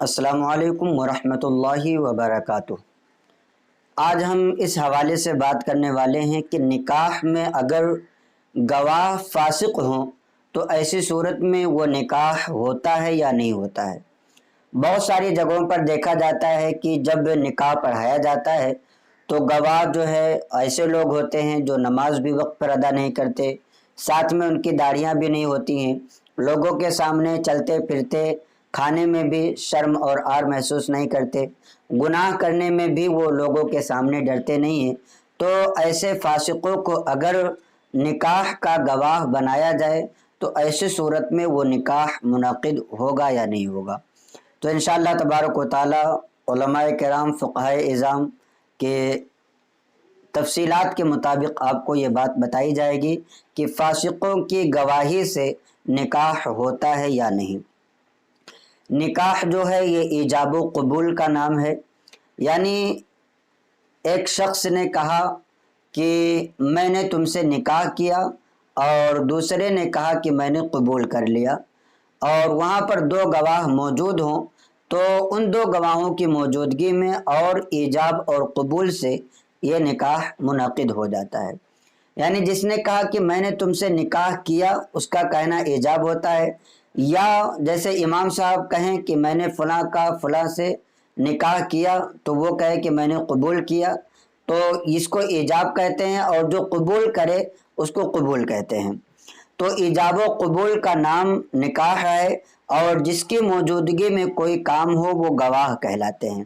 السلام علیکم ورحمۃ اللہ وبرکاتہ۔ آج ہم اس حوالے سے بات کرنے والے ہیں کہ نکاح میں اگر گواہ فاسق ہوں تو ایسی صورت میں وہ نکاح ہوتا ہے یا نہیں ہوتا ہے۔ بہت ساری جگہوں پر دیکھا جاتا ہے کہ جب نکاح پڑھایا جاتا ہے تو گواہ جو ہے ایسے لوگ ہوتے ہیں جو نماز بھی وقت پر ادا نہیں کرتے، ساتھ میں ان کی داڑھیاں بھی نہیں ہوتی ہیں، لوگوں کے سامنے چلتے پھرتے کھانے میں بھی شرم اور عار محسوس نہیں کرتے، گناہ کرنے میں بھی وہ لوگوں کے سامنے ڈرتے نہیں ہیں۔ تو ایسے فاسقوں کو اگر نکاح کا گواہ بنایا جائے تو ایسی صورت میں وہ نکاح منعقد ہوگا یا نہیں ہوگا۔ تو انشاءاللہ تبارک و تعالی علماء کرام فقہائے اعظام کے تفصیلات کے مطابق آپ کو یہ بات بتائی جائے گی کہ فاسقوں کی گواہی سے نکاح ہوتا ہے یا نہیں۔ نکاح جو ہے یہ ایجاب و قبول کا نام ہے، یعنی ایک شخص نے کہا کہ میں نے تم سے نکاح کیا اور دوسرے نے کہا کہ میں نے قبول کر لیا، اور وہاں پر دو گواہ موجود ہوں تو ان دو گواہوں کی موجودگی میں اور ایجاب اور قبول سے یہ نکاح منعقد ہو جاتا ہے۔ یعنی جس نے کہا کہ میں نے تم سے نکاح کیا اس کا کہنا ایجاب ہوتا ہے، یا جیسے امام صاحب کہیں کہ میں نے فلاں کا فلاں سے نکاح کیا تو وہ کہے کہ میں نے قبول کیا، تو اس کو ایجاب کہتے ہیں، اور جو قبول کرے اس کو قبول کہتے ہیں۔ تو ایجاب و قبول کا نام نکاح ہے، اور جس کی موجودگی میں کوئی کام ہو وہ گواہ کہلاتے ہیں۔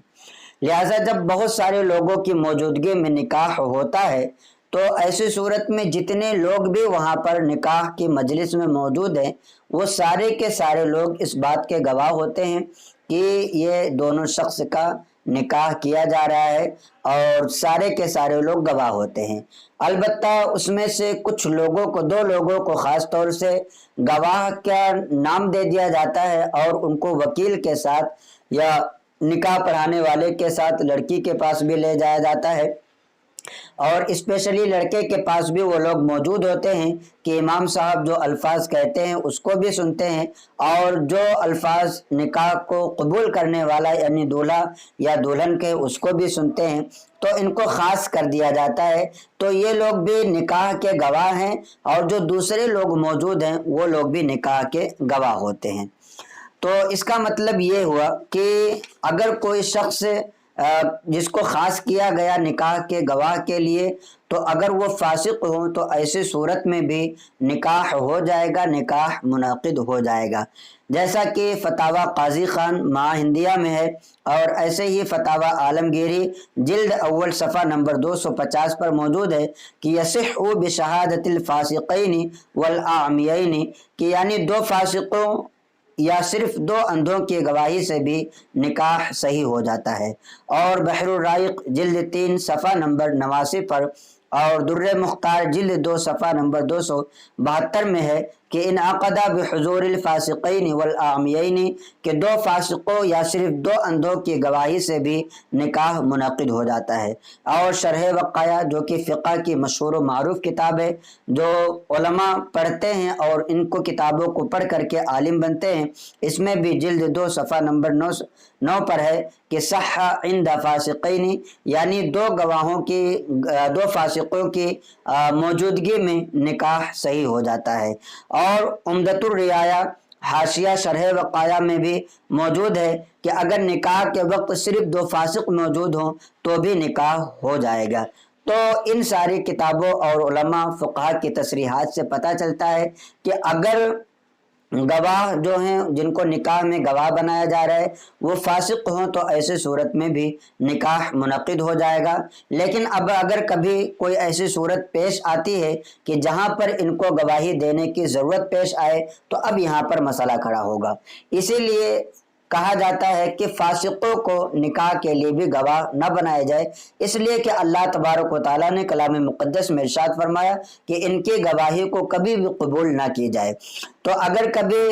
لہٰذا جب بہت سارے لوگوں کی موجودگی میں نکاح ہوتا ہے تو ایسی صورت میں جتنے لوگ بھی وہاں پر نکاح کی مجلس میں موجود ہیں وہ سارے کے سارے لوگ اس بات کے گواہ ہوتے ہیں کہ یہ دونوں شخص کا نکاح کیا جا رہا ہے، اور سارے کے سارے لوگ گواہ ہوتے ہیں۔ البتہ اس میں سے کچھ لوگوں کو، دو لوگوں کو خاص طور سے گواہ کا نام دے دیا جاتا ہے، اور ان کو وکیل کے ساتھ یا نکاح پڑھانے والے کے ساتھ لڑکی کے پاس بھی لے جایا جاتا ہے، اور اسپیشلی لڑکے کے پاس بھی وہ لوگ موجود ہوتے ہیں کہ امام صاحب جو الفاظ کہتے ہیں اس کو بھی سنتے ہیں، اور جو الفاظ نکاح کو قبول کرنے والا یعنی دولہا یا دلہن کے اس کو بھی سنتے ہیں، تو ان کو خاص کر دیا جاتا ہے۔ تو یہ لوگ بھی نکاح کے گواہ ہیں، اور جو دوسرے لوگ موجود ہیں وہ لوگ بھی نکاح کے گواہ ہوتے ہیں۔ تو اس کا مطلب یہ ہوا کہ اگر کوئی شخص جس کو خاص کیا گیا نکاح کے گواہ کے لیے، تو اگر وہ فاسق ہوں تو ایسی صورت میں بھی نکاح ہو جائے گا، نکاح منعقد ہو جائے گا، جیسا کہ فتاوی قاضی خان ماہندیہ میں ہے، اور ایسے ہی فتاوی عالمگیری جلد اول صفحہ نمبر 250 پر موجود ہے کہ یصح بشہادت الفاسقین والاعمیین، کہ یعنی دو فاسقوں یا صرف دو اندھوں کی گواہی سے بھی نکاح صحیح ہو جاتا ہے۔ اور بحر الرائق جلد 3 صفحہ نمبر 89 پر، اور در مختار جلد 2 صفحہ نمبر 272 میں ہے کہ ان عقدہ بحضور الفاسقین والاعمیین، کہ دو فاسقوں یا صرف دو اندھوں کی گواہی سے بھی نکاح منعقد ہو جاتا ہے۔ اور شرح وقایہ جو کہ فقہ کی مشہور و معروف کتاب ہے، جو علماء پڑھتے ہیں اور ان کو کتابوں کو پڑھ کر کے عالم بنتے ہیں، اس میں بھی جلد 2 صفحہ نمبر 9 پر ہے کہ صح عند فاسقین، یعنی دو فاسقوں کی موجودگی میں نکاح صحیح ہو جاتا ہے۔ اور عمدۃ الرعایہ حاشیہ شرح وقایہ میں بھی موجود ہے کہ اگر نکاح کے وقت صرف دو فاسق موجود ہوں تو بھی نکاح ہو جائے گا۔ تو ان ساری کتابوں اور علماء فقہا کی تصریحات سے پتہ چلتا ہے کہ اگر گواہ جو ہیں جن کو نکاح میں گواہ بنایا جا رہا ہے وہ فاسق ہوں تو ایسی صورت میں بھی نکاح منعقد ہو جائے گا۔ لیکن اب اگر کبھی کوئی ایسی صورت پیش آتی ہے کہ جہاں پر ان کو گواہی دینے کی ضرورت پیش آئے تو اب یہاں پر مسئلہ کھڑا ہوگا۔ اسی لیے کہا جاتا ہے کہ فاسقوں کو نکاح کے لیے بھی گواہ نہ بنایا جائے، اس لیے کہ اللہ تبارک و تعالیٰ نے کلام مقدس میں ارشاد فرمایا کہ ان کی گواہی کو کبھی بھی قبول نہ کی جائے۔ تو اگر کبھی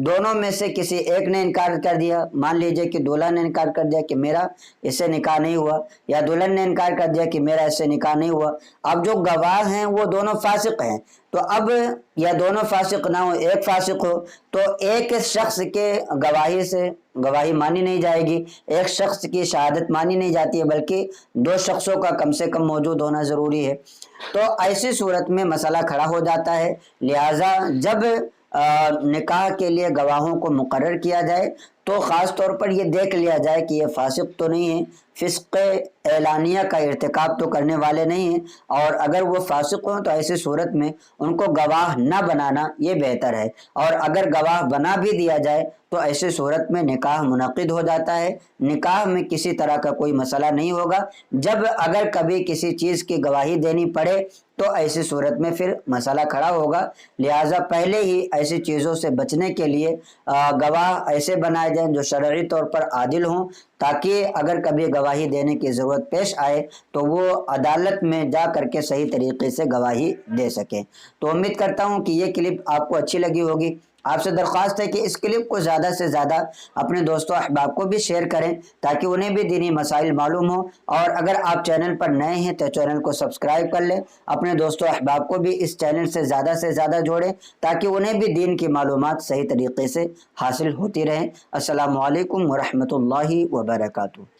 دونوں میں سے کسی ایک نے انکار کر دیا، مان لیجئے کہ دولہا نے انکار کر دیا کہ میرا اس سے نکاح نہیں ہوا، یا دلہن نے انکار کر دیا کہ میرا اس سے نکاح نہیں ہوا، اب جو گواہ ہیں وہ دونوں فاسق ہیں، تو اب یا دونوں فاسق نہ ہو، ایک فاسق ہو، تو ایک شخص کے گواہی سے گواہی مانی نہیں جائے گی، ایک شخص کی شہادت مانی نہیں جاتی ہے، بلکہ دو شخصوں کا کم سے کم موجود ہونا ضروری ہے۔ تو ایسی صورت میں مسئلہ کھڑا ہو جاتا ہے، لہٰذا جب نکاح کے لیے گواہوں کو مقرر کیا جائے تو خاص طور پر یہ دیکھ لیا جائے کہ یہ فاسق تو نہیں ہے، فسق اعلانیہ کا ارتکاب تو کرنے والے نہیں ہیں، اور اگر وہ فاسق ہوں تو ایسی صورت میں ان کو گواہ نہ بنانا یہ بہتر ہے، اور اگر گواہ بنا بھی دیا جائے تو ایسی صورت میں نکاح منعقد ہو جاتا ہے، نکاح میں کسی طرح کا کوئی مسئلہ نہیں ہوگا۔ جب اگر کبھی کسی چیز کی گواہی دینی پڑے تو ایسی صورت میں پھر مسئلہ کھڑا ہوگا، لہٰذا پہلے ہی ایسی چیزوں سے بچنے کے لیے گواہ ایسے بنائے جائیں جو شرعی طور پر عادل ہوں، تاکہ اگر کبھی گواہی دینے کی ضرورت پیش آئے تو وہ عدالت میں جا کر کے صحیح طریقے سے گواہی دے سکیں۔ تو امید کرتا ہوں کہ یہ کلپ آپ کو اچھی لگی ہوگی۔ آپ سے درخواست ہے کہ اس کلپ کو زیادہ سے زیادہ اپنے دوستوں احباب کو بھی شیئر کریں تاکہ انہیں بھی دینی مسائل معلوم ہوں، اور اگر آپ چینل پر نئے ہیں تو چینل کو سبسکرائب کر لیں، اپنے دوستوں احباب کو بھی اس چینل سے زیادہ جوڑیں تاکہ انہیں بھی دین کی معلومات صحیح طریقے سے حاصل ہوتی رہیں۔ السلام علیکم ورحمۃ اللہ وبرکاتہ۔